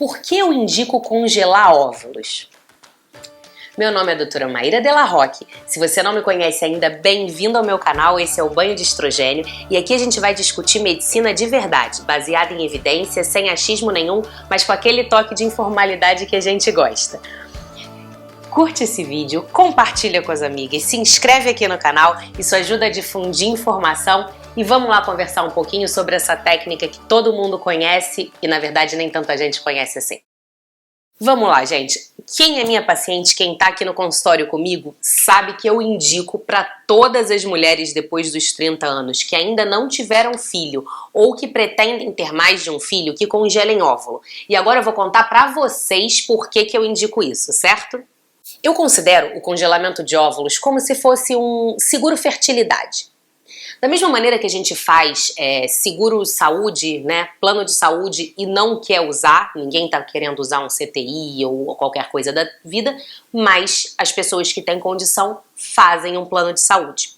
Por que eu indico congelar óvulos? Meu nome é a doutora Maíra Della Rocque. Se você não me conhece ainda, bem-vindo ao meu canal. Esse é o Banho de Estrogênio e aqui a gente vai discutir medicina de verdade, baseada em evidência, sem achismo nenhum, mas com aquele toque de informalidade que a gente gosta. Curte esse vídeo, compartilha com as amigas, se inscreve aqui no canal, isso ajuda a difundir informação e vamos lá conversar um pouquinho sobre essa técnica que todo mundo conhece e na verdade nem tanta gente conhece assim. Vamos lá, gente. Quem é minha paciente, quem tá aqui no consultório comigo, sabe que eu indico para todas as mulheres depois dos 30 anos que ainda não tiveram filho ou que pretendem ter mais de um filho que congelem óvulo. E agora eu vou contar para vocês por que eu indico isso, certo? Eu considero o congelamento de óvulos como se fosse um seguro fertilidade. Da mesma maneira que a gente faz seguro saúde, né, plano de saúde e não quer usar, ninguém tá querendo usar um CTI ou qualquer coisa da vida, mas as pessoas que têm condição fazem um plano de saúde.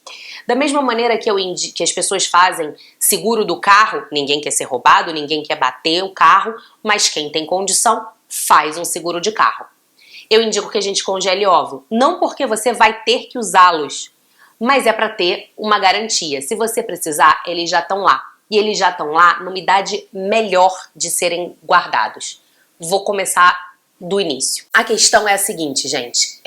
Da mesma maneira que as pessoas fazem seguro do carro, ninguém quer ser roubado, ninguém quer bater o carro, mas quem tem condição faz um seguro de carro. Eu indico que a gente congele óvulo, não porque você vai ter que usá-los, mas é para ter uma garantia. Se você precisar, eles já estão lá. E eles já estão lá numa idade melhor de serem guardados. Vou começar do início. A questão é a seguinte, gente.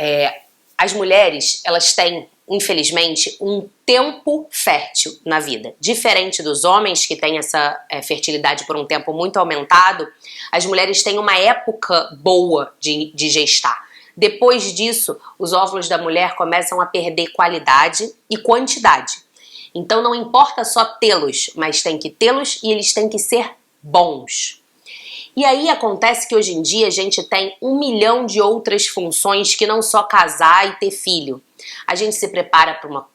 As mulheres, elas têm, infelizmente, um tempo fértil na vida. Diferente dos homens, que têm essa fertilidade por um tempo muito aumentado, as mulheres têm uma época boa de gestar. Depois disso, os óvulos da mulher começam a perder qualidade e quantidade. Então não importa só tê-los, mas tem que tê-los e eles têm que ser bons. E aí acontece que hoje em dia a gente tem 1 milhão de outras funções que não só casar e ter filho. A gente se prepara para uma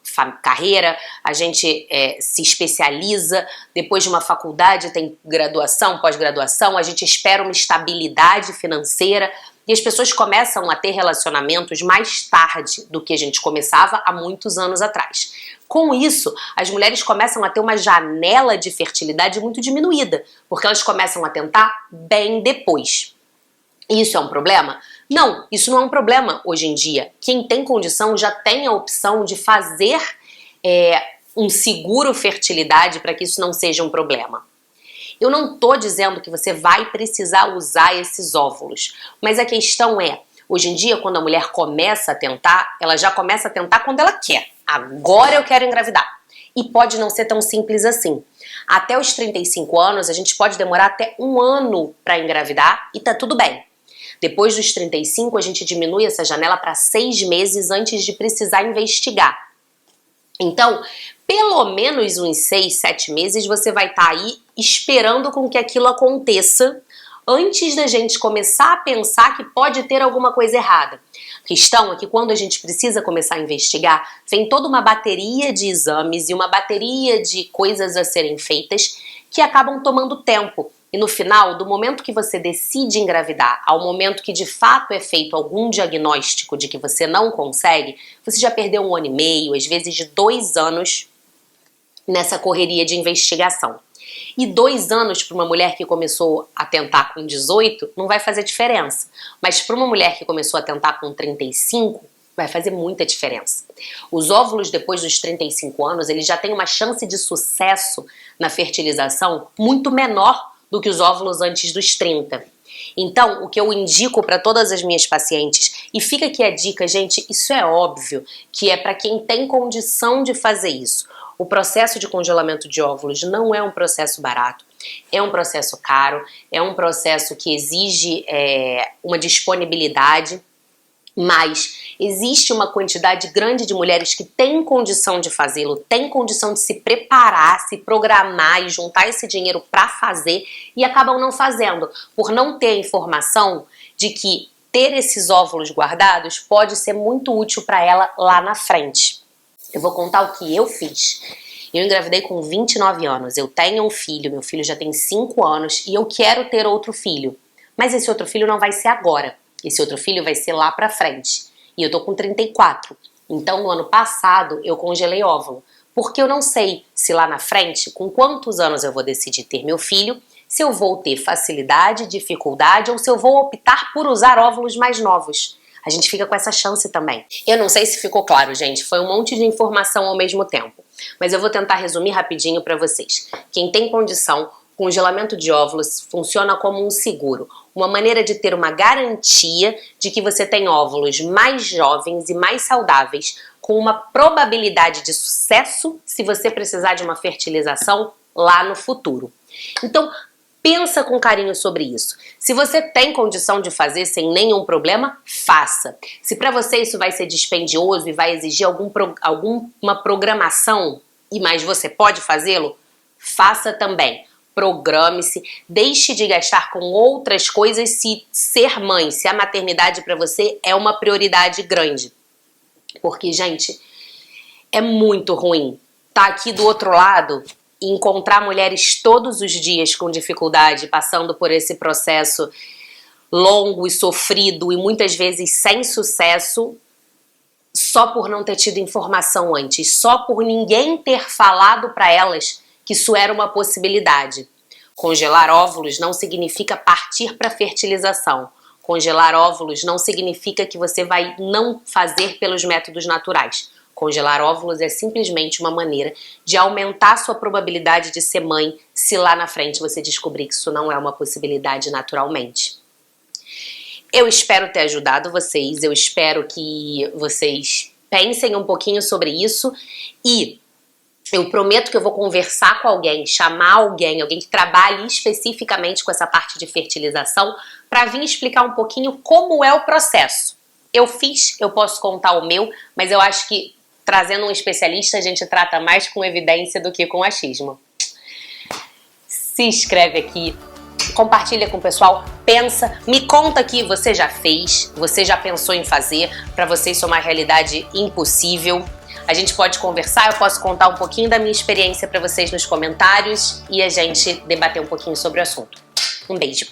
carreira, a gente se especializa, depois de uma faculdade tem graduação, pós-graduação, a gente espera uma estabilidade financeira e as pessoas começam a ter relacionamentos mais tarde do que a gente começava há muitos anos atrás. Com isso, as mulheres começam a ter uma janela de fertilidade muito diminuída, porque elas começam a tentar bem depois. Isso é um problema? Não, isso não é um problema hoje em dia. Quem tem condição já tem a opção de fazer um seguro fertilidade para que isso não seja um problema. Eu não tô dizendo que você vai precisar usar esses óvulos, mas a questão é, hoje em dia, quando a mulher começa a tentar, ela já começa a tentar quando ela quer. Agora eu quero engravidar. E pode não ser tão simples assim. Até os 35 anos, a gente pode demorar até 1 ano para engravidar e tá tudo bem. Depois dos 35, a gente diminui essa janela para 6 meses antes de precisar investigar. Então, pelo menos uns 6, 7 meses você vai estar aí esperando com que aquilo aconteça antes da gente começar a pensar que pode ter alguma coisa errada. A questão é que quando a gente precisa começar a investigar, vem toda uma bateria de exames e uma bateria de coisas a serem feitas que acabam tomando tempo. E no final, do momento que você decide engravidar ao momento que de fato é feito algum diagnóstico de que você não consegue, você já perdeu 1 ano e meio, às vezes de 2 anos nessa correria de investigação. E 2 anos para uma mulher que começou a tentar com 18 não vai fazer diferença. Mas para uma mulher que começou a tentar com 35, vai fazer muita diferença. Os óvulos depois dos 35 anos, eles já têm uma chance de sucesso na fertilização muito menor do que os óvulos antes dos 30. Então, o que eu indico para todas as minhas pacientes, e fica aqui a dica, gente, isso é óbvio, que é para quem tem condição de fazer isso. O processo de congelamento de óvulos não é um processo barato, é um processo caro, é um processo que exige uma disponibilidade, mas existe uma quantidade grande de mulheres que têm condição de fazê-lo, têm condição de se preparar, se programar e juntar esse dinheiro para fazer e acabam não fazendo, por não ter a informação de que ter esses óvulos guardados pode ser muito útil para ela lá na frente. Eu vou contar o que eu fiz. Eu engravidei com 29 anos, eu tenho um filho, meu filho já tem 5 anos e eu quero ter outro filho. Mas esse outro filho não vai ser agora, esse outro filho vai ser lá pra frente. E eu tô com 34, então no ano passado eu congelei óvulo. Porque eu não sei se lá na frente, com quantos anos eu vou decidir ter meu filho, se eu vou ter facilidade, dificuldade ou se eu vou optar por usar óvulos mais novos. A gente fica com essa chance também. Eu não sei se ficou claro, gente, foi um monte de informação ao mesmo tempo, mas eu vou tentar resumir rapidinho para vocês. Quem tem condição, congelamento de óvulos funciona como um seguro, uma maneira de ter uma garantia de que você tem óvulos mais jovens e mais saudáveis, com uma probabilidade de sucesso se você precisar de uma fertilização lá no futuro. Então, pensa com carinho sobre isso. Se você tem condição de fazer sem nenhum problema, faça. Se para você isso vai ser dispendioso e vai exigir alguma programação, mas você pode fazê-lo, faça também. Programe-se, deixe de gastar com outras coisas se ser mãe, se a maternidade para você é uma prioridade grande. Porque, gente, é muito ruim estar aqui do outro lado e encontrar mulheres todos os dias com dificuldade, passando por esse processo longo e sofrido e muitas vezes sem sucesso, só por não ter tido informação antes, só por ninguém ter falado para elas que isso era uma possibilidade. Congelar óvulos não significa partir para fertilização. Congelar óvulos não significa que você vai não fazer pelos métodos naturais. Congelar óvulos é simplesmente uma maneira de aumentar sua probabilidade de ser mãe se lá na frente você descobrir que isso não é uma possibilidade naturalmente. Eu espero ter ajudado vocês, eu espero que vocês pensem um pouquinho sobre isso e eu prometo que eu vou conversar com alguém, chamar alguém que trabalhe especificamente com essa parte de fertilização para vir explicar um pouquinho como é o processo. Eu fiz, eu posso contar o meu, mas eu acho que trazendo um especialista a gente trata mais com evidência do que com achismo. Se inscreve aqui, compartilha com o pessoal, pensa, me conta que você já fez, você já pensou em fazer, para você isso é uma realidade impossível. A gente pode conversar, eu posso contar um pouquinho da minha experiência para vocês nos comentários e a gente debater um pouquinho sobre o assunto. Um beijo!